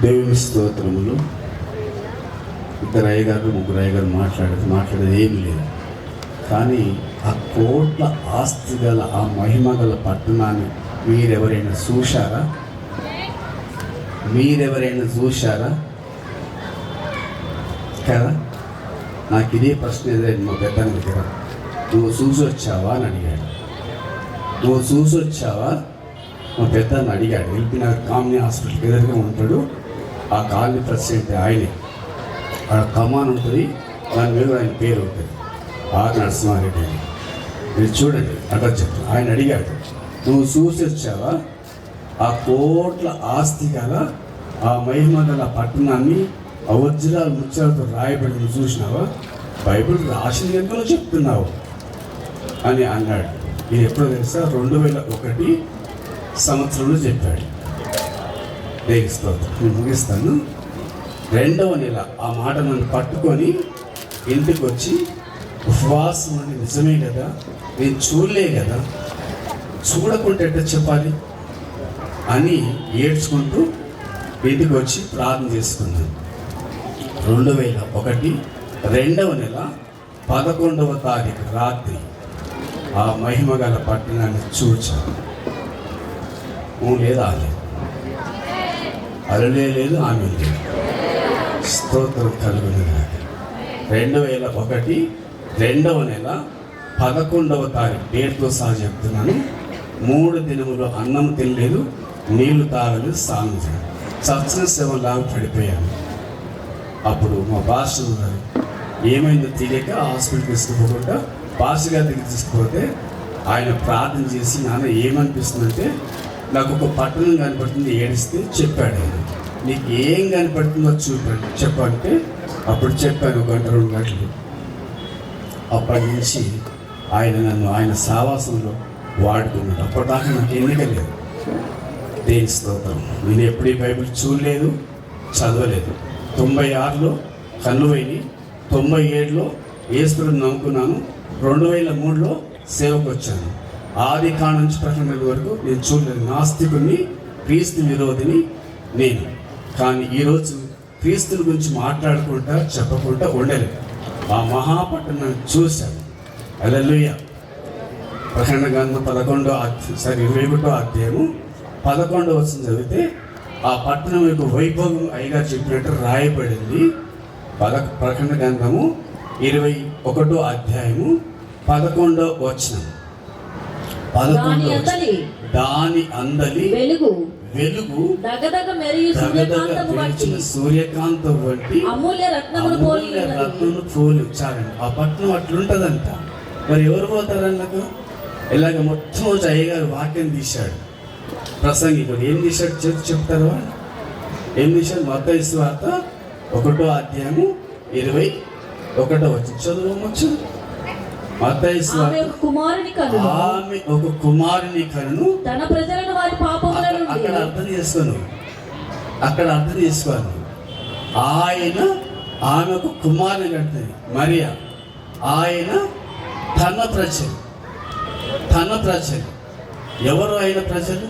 దేవుని స్తోత్రములు. ఇద్దరు అయ్యగారు ముగ్గురు అయ్యగారు మాట్లాడేది ఏమి లేదు. కానీ ఆ కోట్ల ఆస్తి గల ఆ మహిమ గల పట్టణాన్ని మీరెవరైనా చూశారా? కదా, నాకు ఇదే ప్రశ్న ఎదురైంది మా పెద్దాన్ని దగ్గర. నువ్వు చూసి వచ్చావా అని అడిగాడు. మా పెద్దాన్ని అడిగాడు. వెళ్ళిపోయిన కామినీ హాస్పిటల్కి ఎదురుగా ఉంటాడు. ఆ కాలనీ ప్రెసిడెంట్ ఆయనే. ఆ కమాన్ ఉంటుంది, దాని మీద ఆయన పేరు ఉంటుంది, ఆర్ నరసింహారెడ్డి అని. మీరు చూడండి, అడ్రస్ చెప్తాను. ఆయన అడిగాడు, నువ్వు చూసి వచ్చావా ఆ కోట్ల ఆస్తి గల ఆ మహిమ గల పట్టణాన్ని వజ్రాలు ముత్యాలతో రాయబడి చూసినావా? బైబిల్ రాసిన ఎంతలో చెప్తున్నావు అని అన్నాడు. ఇది ఎప్పుడో తెలుసా? 2001 సంవత్సరంలో చెప్పాడు. నేను ముగిస్తాను. 2వ నెల ఆ మాట నన్ను పట్టుకొని ఇంటికి వచ్చి, ఉపవాసం అని నిజమే కదా, నేను చూడలే కదా, చూడకుంటే ఎట్లా చెప్పాలి అని ఏడ్చుకుంటూ ఇంటికి వచ్చి ప్రార్థన చేసుకున్నాను. 2001 2వ నెల 11వ తారీఖు రాత్రి ఆ మహిమ గల పట్టణాన్ని చూచాను. లేదా అరలే లేదు, ఆమె లేదు. స్తోత్రం కలుగును. 2001 2వ నెల 11వ తారీఖు డేట్తో సహా చెప్తున్నాను. 3 దినములు అన్నం తినలేదు, నీళ్లు తాగలేదు, స్నానం చేయలేదు. చచ్చిన సేవలాగా పడిపోయాను. అప్పుడు మా పాస్టర్ గారు ఏమైందో తెలియక హాస్పిటల్కి తీసుకుపోకుండా పాస్టర్ గారి దగ్గర తీసుకుపోతే ఆయన ప్రార్థన చేసి, నాన్న ఏమనిపిస్తుందంటే నాకు ఒక పట్టణం కనపడుతుంది, ఏడిస్తే చెప్పాడు ఆయన. నీకు ఏం కనపడుతుందో చెప్పంటే అప్పుడు చెప్పాను 1 గంట 2 గంటలు. అప్పటి నుంచి ఆయన సావాసంలో వాడుకున్నాడు. అప్పటిదాకా నాకు ఎన్నిక లేదు. దేని స్తోత్రం. నేను ఎప్పుడు ఈ బైబిల్ చూడలేదు, చదవలేదు. 96లో కన్ను పోయి, 97లో యేసుని నమ్ముకున్నాను, 2003లో సేవకు వచ్చాను. ఆది కాండం నుంచి ప్రకటన వరకు నేను చూడలేదు. నాస్తికుని, క్రీస్తు విరోధిని నేను. కానీ ఈరోజు క్రీస్తుని గురించి మాట్లాడుకుంటా చెప్పకుండా ఉండలేదు. ఆ మహాపట్టణాన్ని చూశాను. హల్లెలూయా. ప్రకటన గ్రంథం 21వ అధ్యాయము 11వ వచనం చదివితే ఆ పట్టణం యొక్క వైభవం అయ్యగారు చెప్పినట్టు రాయబడింది. ప్రకటన గ్రంథము 21వ అధ్యాయము 11వ వచనం. దాని అందలి వెలుగు సూర్యకాంతం వంటి అమూల్య రత్నమును పోలి. చాలండి, ఆ పట్టణం అట్లుంటదంట. మరి ఎవరు పోతారన్నకు? ఇలాగ మొట్టమొదటి అయ్యగారు వాక్యం తీశాడు. ప్రసంగికుడు ఏం తీశాడు చెప్తారు? ఏం తీశాడు? మత్తయి సువార్త 1వ అధ్యాయము 21వ వచనం చదువుకోవచ్చు. మత్తయి సువార్త, ఆమె ఒక కుమారుని కనును తన ప్రజలను వారి పాపముల నుండి. అక్కడ అర్థం చేసుకోను. ఆమె ఒక కుమారుని కంటుంది మరియా. ఆయన తన ప్రజలు. ఎవరైన ప్రజలు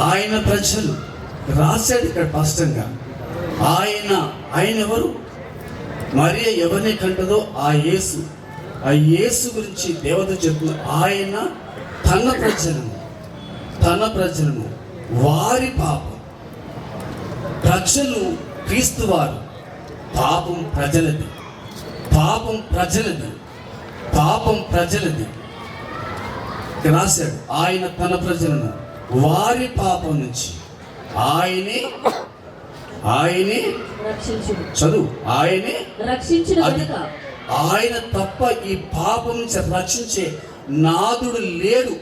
ఆయన ప్రజలు రాశాడు ఇక్కడ స్పష్టంగా. ఆయన ఎవరు? మరియ ఎవరిని కంటదో ఆ యేసు గురించి దేవత చెప్తున్న. ఆయన తన ప్రజలను వారి పాపం. ప్రజలు క్రీస్తు వారు, పాపం ప్రజలది రాశాడు. ఆయన తన ప్రజలను వారి పాపం నుంచి ఆయనే చదువు ఆయనే రక్షించిన. ఆయన తప్ప ఈ పాపం నుంచి రక్షించే నాదుడు లేడు.